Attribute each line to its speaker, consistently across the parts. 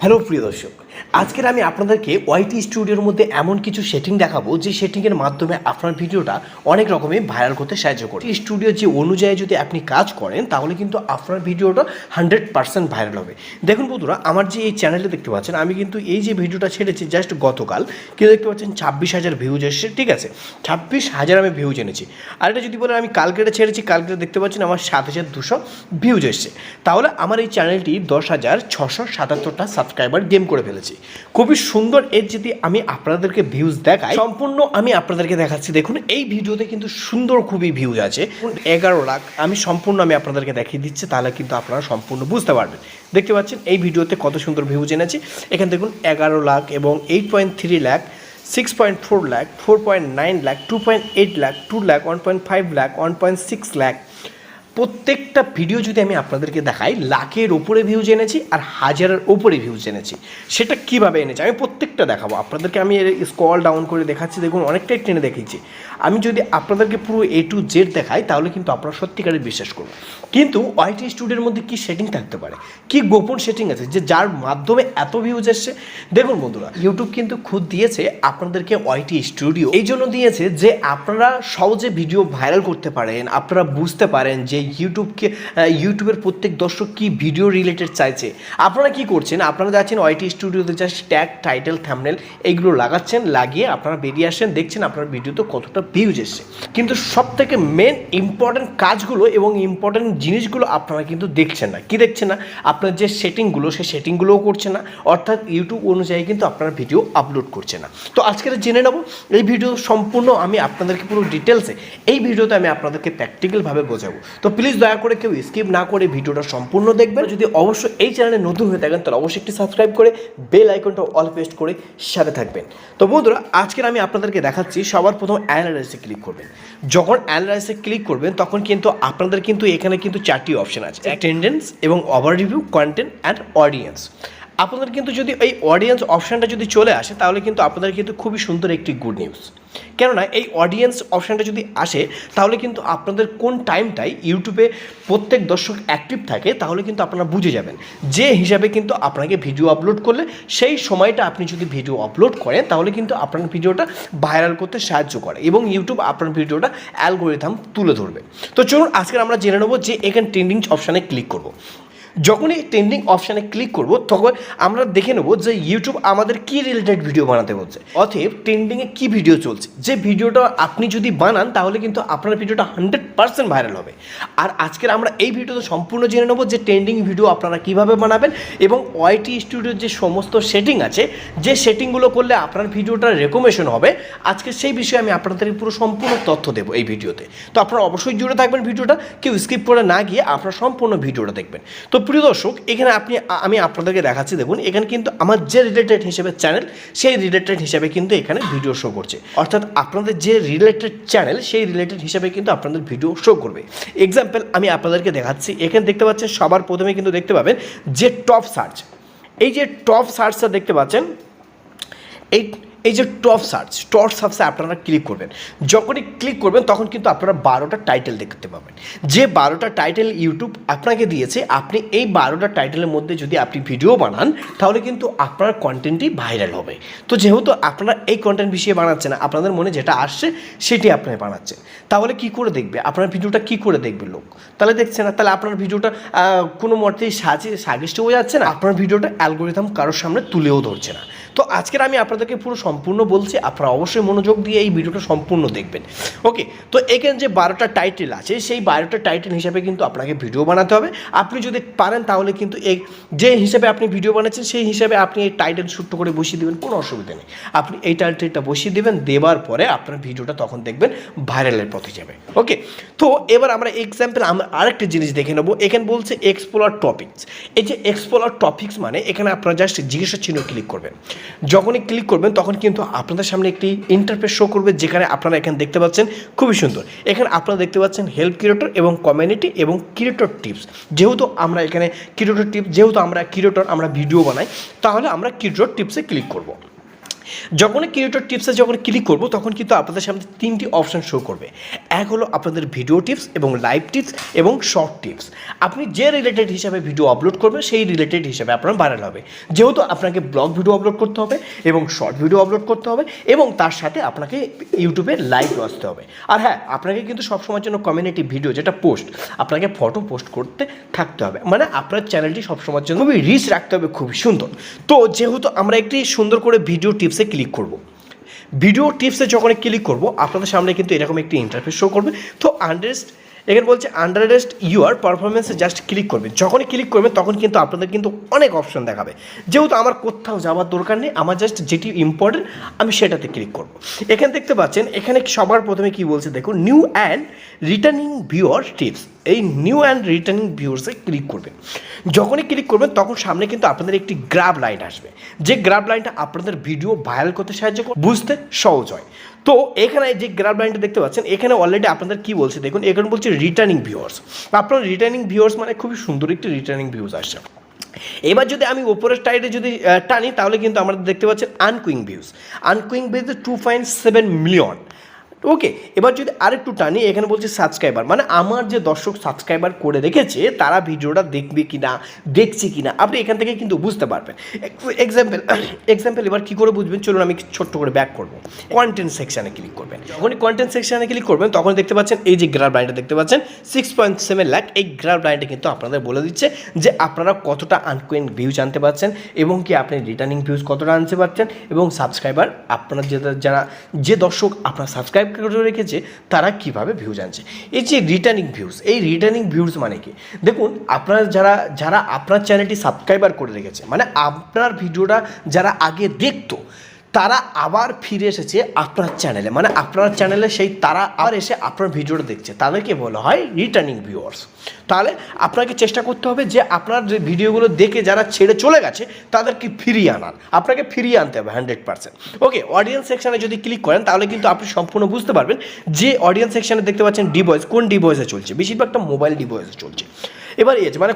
Speaker 1: Hello প্রিয় দর্শক, আজকের আমি আপনাদেরকে ওয়াইটি স্টুডিওর মধ্যে এমন কিছু সেটিং দেখাবো যে সেটিংয়ের মাধ্যমে আপনার ভিডিওটা অনেক রকমের ভাইরাল করতে সাহায্য করে। স্টুডিও যে অনুযায়ী যদি আপনি কাজ করেন তাহলে কিন্তু আপনার ভিডিওটা 100% ভাইরাল হবে। দেখুন বন্ধুরা, আমার যে এই চ্যানেলে দেখতে পাচ্ছেন, আমি কিন্তু এই যে ভিডিওটা ছেড়েছি জাস্ট গতকাল, কেউ দেখতে পাচ্ছেন 26,000 ভিউজ এসেছে। ঠিক আছে, 26,000 আমি ভিউজ এনেছি। আর এটা যদি বলেন আমি কালকেটা ছেড়েছি, কালকে দেখতে পাচ্ছেন আমার 7,200 ভিউজ এসছে। তাহলে আমার এই চ্যানেলটি 10,677টা সাবস্ক্রাইবার গেম করে ফেলেছি। খুবই সুন্দর। এর যদি আমি আপনাদেরকে ভিউজ দেখাই, সম্পূর্ণ আমি আপনাদেরকে দেখাচ্ছি। দেখুন এই ভিডিওতে কিন্তু সুন্দর খুবই ভিউজ আছে, 11 লাখ। আমি সম্পূর্ণ আমি আপনাদেরকে দেখিয়ে দিচ্ছি, তাহলে কিন্তু আপনারা সম্পূর্ণ বুঝতে পারবেন। দেখতে পাচ্ছেন এই ভিডিওতে কত সুন্দর ভিউজ এনেছি। এখানে দেখুন 11 লাখ এবং 8.3 লাখ, 6.4 লাখ, 4.9 লাখ, 2.8 লাখ, 2 লাখ, 1.5 লাখ, 1.6 লাখ। প্রত্যেকটা ভিডিও যদি আমি আপনাদেরকে দেখাই, লাখের ওপরে ভিউজ এনেছি আর হাজারের ওপরে ভিউজ এনেছি। সেটা কীভাবে এনেছি আমি প্রত্যেকটা দেখাবো আপনাদেরকে। আমি স্ক্রল ডাউন করে দেখাচ্ছি, দেখুন অনেকটাই টেনে দেখিয়েছি। আমি যদি আপনাদেরকে পুরো A to Z দেখাই তাহলে কিন্তু আপনারা সত্যিকারের বিশ্বাস করবেন। কিন্তু ওয়াইটি স্টুডিওর মধ্যে কী সেটিং থাকতে পারে, কী গোপন সেটিং আছে যে যার মাধ্যমে এত ভিউজ এসছে। দেখুন বন্ধুরা, ইউটিউব কিন্তু খুদ দিয়েছে আপনাদেরকে ওয়াইটি স্টুডিও, এই জন্য দিয়েছে যে আপনারা সহজে ভিডিও ভাইরাল করতে পারেন, আপনারা বুঝতে পারেন যে ইউটিউবের প্রত্যেক দর্শক কি ভিডিও রিলেটেড চাইছে। আপনারা কি করছেন, আপনারা যাচ্ছেন ওয়াইটি স্টুডিওতে, জাস্ট ট্যাগ, টাইটেল, থাম্বনেল এইগুলো লাগাচ্ছেন, লাগিয়ে আপনারা বেরিয়ে আসেন, দেখছেন আপনার ভিডিওতে কতটা ভিউজ এসছে। কিন্তু সব থেকে মেন ইম্পর্টেন্ট কাজগুলো এবং ইম্পর্টেন্ট জিনিসগুলো আপনারা কিন্তু দেখছেন না। কি দেখছেন না? আপনার যে সেটিংগুলো, সেই সেটিংগুলোও করছে না, অর্থাৎ ইউটিউব অনুযায়ী কিন্তু আপনার ভিডিও আপলোড করছে না। তো আজকে জেনে নেব এই ভিডিও সম্পূর্ণ আমি আপনাদেরকে পুরো ডিটেলসে এই ভিডিওতে আমি আপনাদেরকে প্র্যাকটিক্যালভাবে বোঝাবো। তো প্লিজ দয়া করে কেউ স্কিপ না করে ভিডিওটা সম্পূর্ণ দেখবেন। যদি অবশ্যই এই চ্যানেলে নতুন হয়ে থাকেন তাহলে অবশ্যই একটি সাবস্ক্রাইব করে বেল আইকনটা অল প্রেস করে সাথে থাকবেন। তো বন্ধুরা, আজকের আমি আপনাদেরকে দেখাচ্ছি। সবার প্রথম অ্যানালাইসিসে ক্লিক করবেন। যখন অ্যানালাইসিসে ক্লিক করবেন তখন কিন্তু আপনাদের কিন্তু এখানে কিন্তু 4টি অপশন আছে, অ্যাটেন্ডেন্স এবং ওভারভিউ, কন্টেন্ট অ্যান্ড অডিয়েন্স। আপনাদের কিন্তু যদি এই অডিয়েন্স অপশানটা যদি চলে আসে তাহলে কিন্তু আপনাদের কিন্তু খুবই সুন্দর একটি গুড নিউজ। কেননা এই অডিয়েন্স অপশানটা যদি আসে তাহলে কিন্তু আপনাদের কোন টাইমটাই ইউটিউবে প্রত্যেক দর্শক অ্যাক্টিভ থাকে তাহলে কিন্তু আপনারা বুঝে যাবেন, যে হিসাবে কিন্তু আপনাকে ভিডিও আপলোড করলে সেই সময়টা আপনি যদি ভিডিও আপলোড করেন তাহলে কিন্তু আপনার ভিডিওটা ভাইরাল করতে সাহায্য করে এবং ইউটিউব আপনার ভিডিওটা অ্যালগোরিথম তুলে ধরবে। তো চলুন আজকে আমরা জেনে নেবো যে এখানে ট্রেন্ডিং অপশানে ক্লিক করব। যখন এই ট্রেন্ডিং অপশানে ক্লিক করব তখন আমরা দেখে নেব যে ইউটিউব আমাদের কী রিলেটেড ভিডিও বানাতে বলছে, অতএব ট্রেন্ডিংয়ে কী ভিডিও চলছে। যে ভিডিওটা আপনি যদি বানান তাহলে কিন্তু আপনার ভিডিওটা 100% ভাইরাল হবে। আর আজকের আমরা এই ভিডিওতে সম্পূর্ণ জেনে নেব যে ট্রেন্ডিং ভিডিও আপনারা কীভাবে বানাবেন এবং ওয়াইটি স্টুডিওর যে সমস্ত সেটিং আছে, যে সেটিংগুলো করলে আপনার ভিডিওটা রেকমেন্ডেশন হবে, আজকে সেই বিষয়ে আমি আপনাদের পুরো সম্পূর্ণ তথ্য দেবো এই ভিডিওতে। তো আপনারা অবশ্যই জুড়ে থাকবেন ভিডিওটা, কেউ স্কিপ করে না গিয়ে আপনারা সম্পূর্ণ ভিডিওটা দেখবেন। তো প্রিয় দর্শক, এখানে আমি আপনাদেরকে দেখাচ্ছি। দেখুন এখানে কিন্তু আমার যে রিলেটেড হিসেবে চ্যানেল, সেই রিলেটেড হিসেবে কিন্তু এখানে ভিডিও শো করছে, অর্থাৎ আপনাদের যে রিলেটেড চ্যানেল সেই রিলেটেড হিসেবে কিন্তু আপনাদের ভিডিও শো করবে। এক্সাম্পল আমি আপনাদেরকে দেখাচ্ছি। এখানে দেখতে পাচ্ছেন সবার প্রথমে কিন্তু দেখতে পাবেন যে টপ সার্চ। এই যে টপ সার্চটা দেখতে পাচ্ছেন, এই যে টপ সার্চে আপনারা ক্লিক করবেন। যখনই ক্লিক করবেন তখন কিন্তু আপনারা 12টা টাইটেল দেখতে পাবেন। যে 12টা টাইটেল ইউটিউব আপনাকে দিয়েছে, আপনি এই 12টা টাইটেলের মধ্যে যদি আপনি ভিডিও বানান তাহলে কিন্তু আপনার কন্টেন্টই ভাইরাল হবে। তো যেহেতু আপনারা এই কন্টেন্ট বিষয়ে বানাচ্ছেন, আপনাদের মনে যেটা আসছে সেটি আপনারা বানাচ্ছেন, তাহলে কি করে দেখবে আপনার ভিডিওটা, কি করে দেখবে লোক? তাহলে দেখছে না, তাহলে আপনার ভিডিওটা কোনো মতেই সাজেস্ট হয়ে যাচ্ছে না, আপনার ভিডিওটা অ্যালগোরিথম কারোর সামনে তুলেও ধরছে না। তো আজকের আমি আপনাদেরকে পুরো সম্পূর্ণ বলছি, আপনারা অবশ্যই মনোযোগ দিয়ে এই ভিডিওটা সম্পূর্ণ দেখবেন। ওকে, তো এখানে যে 12টা টাইটেল আছে সেই 12টা টাইটেল হিসাবে কিন্তু আপনাকে ভিডিও বানাতে হবে। আপনি যদি পারেন তাহলে কিন্তু এই যে হিসাবে আপনি ভিডিও বানাচ্ছেন সেই হিসাবে আপনি এই টাইটেল ছোট্ট করে বসিয়ে দেবেন, কোনো অসুবিধা নেই। আপনি এই টাইটেলটা বসিয়ে দেবেন, দেওয়ার পরে আপনার ভিডিওটা তখন দেখবেন ভাইরালের পথে যাবে। ওকে, তো এবার আমরা এক্সাম্পল আমরা আরেকটা জিনিস দেখে নেবো। এখানে বলছে এক্সপ্লোর টপিকস। এই যে এক্সপ্লোর টপিকস মানে এখানে আপনারা জাস্ট জিজ্ঞাসা চিহ্ন ক্লিক করবেন। যখনই ক্লিক করবেন তখন কিন্তু আপনাদের সামনে একটি ইন্টারফেস শো করবে, যেখানে আপনারা এখানে দেখতে পাচ্ছেন খুবই সুন্দর। এখানে আপনারা দেখতে পাচ্ছেন হেল্প ক্রিয়েটর এবং কমিউনিটি এবং ক্রিয়েটর টিপস। যেহেতু আমরা এখানে ক্রিয়েটর টিপস, যেহেতু আমরা ক্রিয়েটর, আমরা ভিডিও বানাই, তাহলে আমরা ক্রিয়েটর টিপসে ক্লিক করব। যখনই ক্রিয়েটর টিপসে যখন ক্লিক করব তখন কিন্তু আপনাদের সামনে 3টি অপশান শো করবে। এক হলো আপনাদের ভিডিও টিপস এবং লাইভ টিপস এবং শর্ট টিপস। আপনি যে রিলেটেড হিসাবে ভিডিও আপলোড করবেন সেই রিলেটেড হিসাবে আপনার ভাইরাল হবে। যেহেতু আপনাকে ব্লগ ভিডিও আপলোড করতে হবে এবং শর্ট ভিডিও আপলোড করতে হবে এবং তার সাথে আপনাকে ইউটিউবে লাইভও আসতে হবে। আর হ্যাঁ, আপনাকে কিন্তু সবসময়ের জন্য কমিউনিটি ভিডিও যেটা পোস্ট, আপনাকে ফটো পোস্ট করতে থাকতে হবে। মানে আপনার চ্যানেলটি সবসময়ের জন্য খুবই রিচ রাখতে হবে, খুবই সুন্দর। তো যেহেতু আমরা একটি সুন্দর করে ভিডিও টিপসে ক্লিক করব, ভিডিও টিপসে যখন ক্লিক করব আপনাদের সামনে কিন্তু এরকম একটি ইন্টারফেস শো করবে। তো এখানে বলছে আন্ডারস্ট ইউর পারফরমেন্সে জাস্ট ক্লিক করবেন। যখনই ক্লিক করবেন তখন কিন্তু আপনাদের কিন্তু অনেক অপশন দেখাবে। যেহেতু আমার কোথাও যাওয়ার দরকার নেই, আমার জাস্ট যেটি ইম্পর্টেন্ট আমি সেটাতে ক্লিক করব। এখানে দেখতে পাচ্ছেন, এখানে সবার প্রথমে কি বলছে দেখুন, new and returning viewer tips. এই নিউ অ্যান্ড রিটার্নিং ভিউয়ার্সে ক্লিক করবেন। যখনই ক্লিক করবেন তখন সামনে কিন্তু আপনাদের একটি গ্রাব লাইন আসবে, যে গ্রাব লাইনটা আপনাদের ভিডিও ভাইরাল করতে সাহায্য করে, বুঝতে সহজ হয়। তো এখানে যে গ্রাব লাইনটা দেখতে পাচ্ছেন, এখানে অলরেডি আপনাদের কি বলছে দেখুন, এখানে বলছে রিটার্নিং ভিউয়ার্স। আপনার রিটার্নিং ভিউয়ার্স মানে খুবই সুন্দর একটি রিটার্নিং ভিউজ আসছে। এবার যদি আমি ওপরের সাইডে যদি টানি তাহলে কিন্তু আমরা দেখতে পাচ্ছেন unique views. Unique views 2.7 million. Okay, এবার যদি আরেকটু টানি, এখানে বলছে সাবস্ক্রাইবার, মানে আমার যে দর্শক সাবস্ক্রাইবার করে রেখেছে তারা ভিডিওটা দেখবে কি না, দেখছে কি না, আপনি এখান থেকে কিন্তু বুঝতে পারবেন। এক্সাম্পল এবার কী করে বুঝবেন, চলুন আমি ছোট্ট করে ব্যাক করবো। কন্টেন্ট সেকশানে ক্লিক করবেন। যখনই কন্টেন্ট সেকশানে ক্লিক করবেন তখন দেখতে পাচ্ছেন এই যে গ্রাফ লাইনটা দেখতে পাচ্ছেন 6.7 লাখ। এই গ্রাফ লাইনটা কিন্তু আপনাদের বলে দিচ্ছে যে আপনারা কতটা আনকুইং ভিউজ আনতে পারছেন এবং কি আপনি রিটার্নিং ভিউজ কতটা আনতে পারছেন এবং সাবস্ক্রাইবার আপনার যে দর্শক আপনার সাবস্ক্রাইব করে রেখেছে তারা কিভাবে ভিউজ আনছে। এই যে রিটার্নিং ভিউজ, এই রিটার্নিং ভিউজ মানে কি দেখুন, আপনারা যারা আপনার চ্যানেলটি সাবস্ক্রাইবার করে রেখেছে, মানে আপনার ভিডিওটা যারা আগে দেখতো তারা আবার ফিরে এসেছে আপনার চ্যানেলে, মানে আপনার চ্যানেলে সেই তারা আবার এসে আপনার ভিডিওটা দেখছে, তাদেরকে বলা হয় রিটার্নিং ভিউয়ার্স। তাহলে আপনাকে চেষ্টা করতে হবে যে আপনার যে ভিডিওগুলো দেখে যারা ছেড়ে চলে গেছে তাদেরকে ফিরিয়ে আনার, আপনাকে ফিরিয়ে আনতে হবে 100%। ওকে, অডিয়েন্স সেকশানে যদি ক্লিক করেন তাহলে কিন্তু আপনি সম্পূর্ণ বুঝতে পারবেন যে অডিয়েন্স সেকশানে দেখতে পাচ্ছেন ডিভয়েস, কোন ডিভয়েসে চলছে, বেশিরভাগটা মোবাইল ডিভয়েসে চলছে। এবার মানে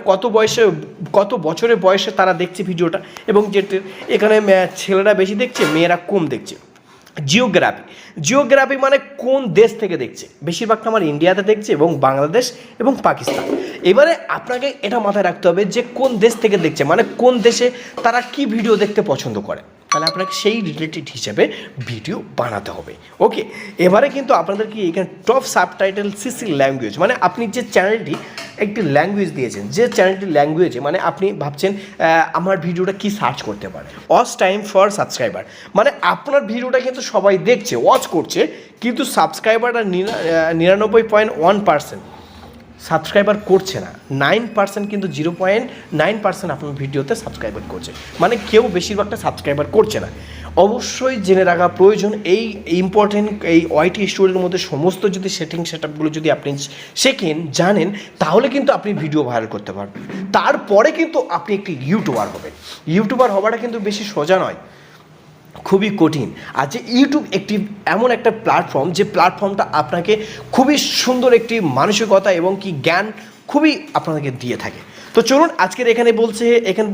Speaker 1: কত বছরের বয়সে তারা দেখছে ভিডিওটা এবং যেটা এখানে ছেলেরা বেশি দেখছে, মেয়েরা কম দেখছে। জিওগ্রাফি মানে কোন দেশ থেকে দেখছে, বেশিরভাগটা আমার ইন্ডিয়াতে দেখছে এবং বাংলাদেশ এবং পাকিস্তান। এবারে আপনাকে এটা মাথায় রাখতে হবে যে কোন দেশ থেকে দেখছে, মানে কোন দেশে তারা কি ভিডিও দেখতে পছন্দ করে, তাহলে আপনাকে সেই রিলেটেড হিসেবে ভিডিও বানাতে হবে। ওকে, এবারে কিন্তু আপনাদের কি এখানে টপ সাবটাইটেল সিসি ল্যাঙ্গুয়েজ, মানে আপনি যে চ্যানেলটি একটি ল্যাঙ্গুয়েজ দিয়েছেন, যে চ্যানেলটি ল্যাঙ্গুয়েজে, মানে আপনি ভাবছেন আমার ভিডিওটা কি সার্চ করতে পারে। ওয়াচ টাইম ফর সাবস্ক্রাইবার, মানে আপনার ভিডিওটা কিন্তু সবাই দেখছে, ওয়াচ করছে, কিন্তু সাবস্ক্রাইবারটা 99.1% সাবস্ক্রাইবার করছে না, 9% কিন্তু 0.9% আপনার ভিডিওতে সাবস্ক্রাইবার করছে, মানে কেউ বেশিরভাগটা সাবস্ক্রাইবার করছে না। অবশ্যই জেনে রাখা প্রয়োজন এই ইম্পর্টেন্ট এই ওয়াইটি স্টুডিওর মধ্যে সমস্ত যদি সেটআপগুলো যদি আপনি জানেন তাহলে কিন্তু আপনি ভিডিও ভাইরাল করতে পারবেন। তারপরে কিন্তু আপনি একটি ইউটিউবার হবেন। ইউটিউবার হওয়াটা কিন্তু বেশি সোজা নয়, খুবই কঠিন। আর যে ইউটিউব একটি এমন একটা প্ল্যাটফর্ম, যে প্ল্যাটফর্মটা আপনাকে খুবই সুন্দর একটি মানসিকতা এবং কি জ্ঞান খুবই আপনাদেরকে দিয়ে থাকে। তো চলুন আজকের এখানে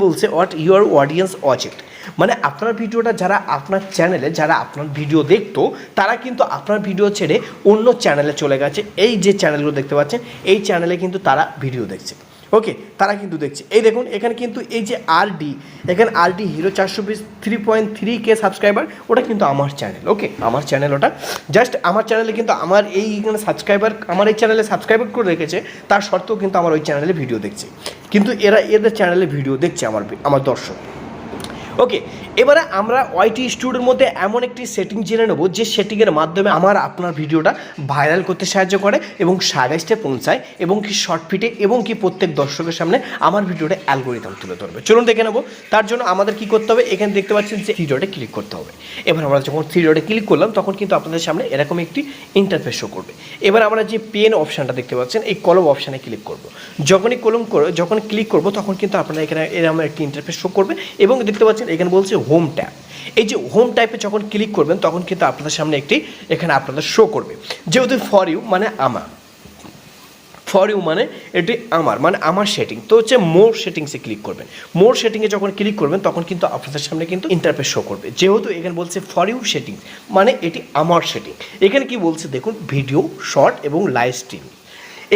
Speaker 1: বলছে what your audience watch it, মানে আপনার ভিডিওটা যারা আপনার চ্যানেলে যারা আপনার ভিডিও দেখতো তারা কিন্তু আপনার ভিডিও ছেড়ে অন্য চ্যানেলে চলে গেছে। এই যে চ্যানেলগুলো দেখতে পাচ্ছেন এই চ্যানেলে কিন্তু তারা ভিডিও দেখছে। ওকে, তারা কিন্তু দেখছে, এই দেখুন এখানে কিন্তু এই যে এখানে RD হিরো 420 3.3K সাবস্ক্রাইবার, ওটা কিন্তু আমার চ্যানেল। ওকে, আমার চ্যানেল ওটা, জাস্ট আমার চ্যানেলে কিন্তু আমার এইখানে সাবস্ক্রাইবার, আমার এই চ্যানেলে সাবস্ক্রাইবার করে রেখেছে, তার সত্ত্বেও কিন্তু আমার ওই চ্যানেলে ভিডিও দেখছে, কিন্তু এদের চ্যানেলে ভিডিও দেখছে আমার দর্শক। ওকে, এবারে আমরা ওয়াইটি স্টুডিওর মধ্যে এমন একটি সেটিং জেনে নেব যে সেটিংয়ের মাধ্যমে আপনার ভিডিওটা ভাইরাল করতে সাহায্য করে এবং সাজেস্টে পৌঁছায় এবং কি শর্ট ফিটে এবং কি প্রত্যেক দর্শকের সামনে আমার ভিডিওটা অ্যালগোরিদম তুলে ধরবে। চলুন দেখে নেব। তার জন্য আমাদের কি করতে হবে, এখানে দেখতে পাচ্ছেন যে থ্রি ডটে ক্লিক করতে হবে। এবার আমরা যখন থ্রি ডটে ক্লিক করলাম তখন কিন্তু আপনাদের সামনে এরকম একটি ইন্টারফেস শো করবে। এবার আমরা যে পেন অপশানটা দেখতে পাচ্ছেন এই কলম অপশানে ক্লিক করব। যখন ক্লিক করব তখন কিন্তু আপনারা এখানে এরকম একটি ইন্টারফেস শো করবে এবং দেখতে পাচ্ছেন এখানে বলছে হোম ট্যাব। এই যে হোম টাইপে যখন ক্লিক করবেন তখন কিন্তু আপনাদের সামনে একটি এখানে আপনাদের শো করবে, যেহেতু ফর ইউ মানে ফর ইউ মানে এটি আমার সেটিং। তো হচ্ছে মোর সেটিংসে ক্লিক করবেন। মোর সেটিংয়ে যখন ক্লিক করবেন তখন কিন্তু আপনাদের সামনে কিন্তু ইন্টারফেস শো করবে। যেহেতু এখানে বলছে ফর ইউ সেটিং মানে এটি আমার সেটিং। এখানে কি বলছে দেখুন, ভিডিও, শর্ট এবং লাইভ স্ট্রিম।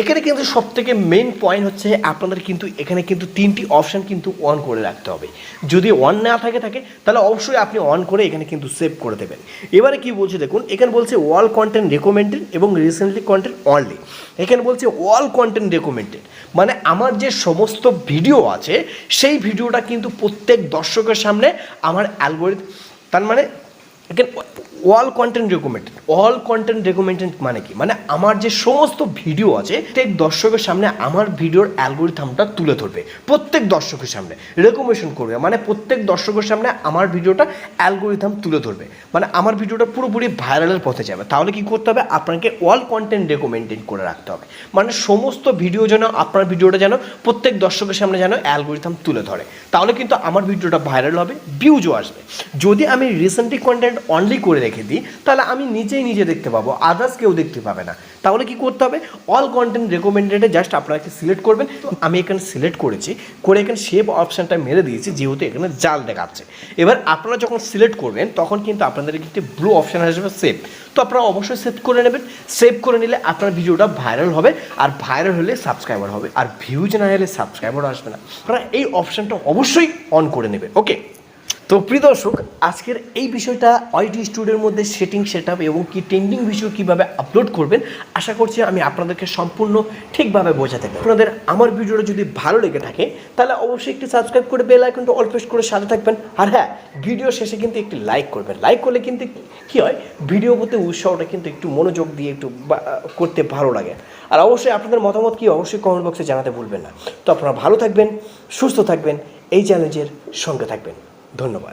Speaker 1: এখানে কিন্তু সবথেকে মেন পয়েন্ট হচ্ছে আপনাদের কিন্তু এখানে কিন্তু 3টি অপশান কিন্তু অন করে রাখতে হবে। যদি অন না থাকে তাহলে অবশ্যই আপনি অন করে এখানে কিন্তু সেভ করে দেবেন। এবারে কি বলছে দেখুন, এখানে বলছে অল কন্টেন্ট রেকমেন্ডেড এবং রিসেন্টলি কন্টেন্ট অনলি। এখানে বলছে অল কন্টেন্ট রেকমেন্ডেড মানে আমার যে সমস্ত ভিডিও আছে সেই ভিডিওটা কিন্তু প্রত্যেক দর্শকের সামনে আমার অ্যালগোরিদম, তার মানে এখানে অল কন্টেন্ট রেকমেন্ডেড মানে কি, মানে আমার যে সমস্ত ভিডিও আছে প্রত্যেক দর্শকের সামনে আমার ভিডিওর অ্যালগোরিথমটা তুলে ধরবে, প্রত্যেক দর্শকের সামনে রেকমেন্ডেশন করবে, মানে প্রত্যেক দর্শকের সামনে আমার ভিডিওটা অ্যালগোরিথম তুলে ধরবে, মানে আমার ভিডিওটা পুরোপুরি ভাইরালের পথে যাবে। তাহলে কি করতে হবে, আপনাকে অল কন্টেন্ট রেকমেন্ডেড করে রাখতে হবে, মানে সমস্ত ভিডিও যেন আপনার ভিডিওটা যেন প্রত্যেক দর্শকের সামনে যেন অ্যালগোরিথম তুলে ধরে, তাহলে কিন্তু আমার ভিডিওটা ভাইরাল হবে, ভিউজও আসবে। যদি আমি রিসেন্টলি কন্টেন্ট অনলি করে রেখে দিই তাহলে আমি নিজে দেখতে পাবো, আদার্স কেউ দেখতে পাবে না। তাহলে কি করতে হবে, অল কন্টেন্ট রেকমেন্ডেডে জাস্ট আপনাকে সিলেক্ট করবেন। আমি এখানে সিলেক্ট করেছি, করে এখানে সেভ অপশানটা মেরে দিয়েছি, যেহেতু এখানে জাল দেখাচ্ছে। এবার আপনারা যখন সিলেক্ট করবেন তখন কিন্তু আপনাদের একটি ব্লু অপশান আসবে সেভ, তো আপনারা অবশ্যই সেভ করে নেবেন। সেভ করে নিলে আপনার ভিডিওটা ভাইরাল হবে, আর ভাইরাল হলে সাবস্ক্রাইবার হবে, আর ভিউজ না হলে সাবস্ক্রাইবার আসবে না। আপনারা এই অপশানটা অবশ্যই অন করে নেবেন। ওকে, তো প্রিয় দর্শক, আজকের এই বিষয়টা ওয়াইটি স্টুডিওর মধ্যে সেটআপ এবং কি ট্রেন্ডিং ভিডিও কীভাবে আপলোড করবেন আশা করছি আমি আপনাদেরকে সম্পূর্ণ ঠিকভাবে বোঝাতে পারি। আপনাদের আমার ভিডিওটা যদি ভালো লেগে থাকে তাহলে অবশ্যই একটি সাবস্ক্রাইব করে বেল আইকনটা অল প্রেস করে সাথে থাকবেন। আর হ্যাঁ, ভিডিও শেষে কিন্তু একটি লাইক করবেন। লাইক করলে কিন্তু কী হয়, ভিডিও করতে উৎসাহটা কিন্তু একটু মনোযোগ দিয়ে একটু করতে ভালো লাগে। আর অবশ্যই আপনাদের মতামত কি অবশ্যই কমেন্ট বক্সে জানাতে ভুলবেন না। তো আপনারা ভালো থাকবেন, সুস্থ থাকবেন, এই চ্যালেঞ্জের সঙ্গে থাকবেন। ধন্যবাদ।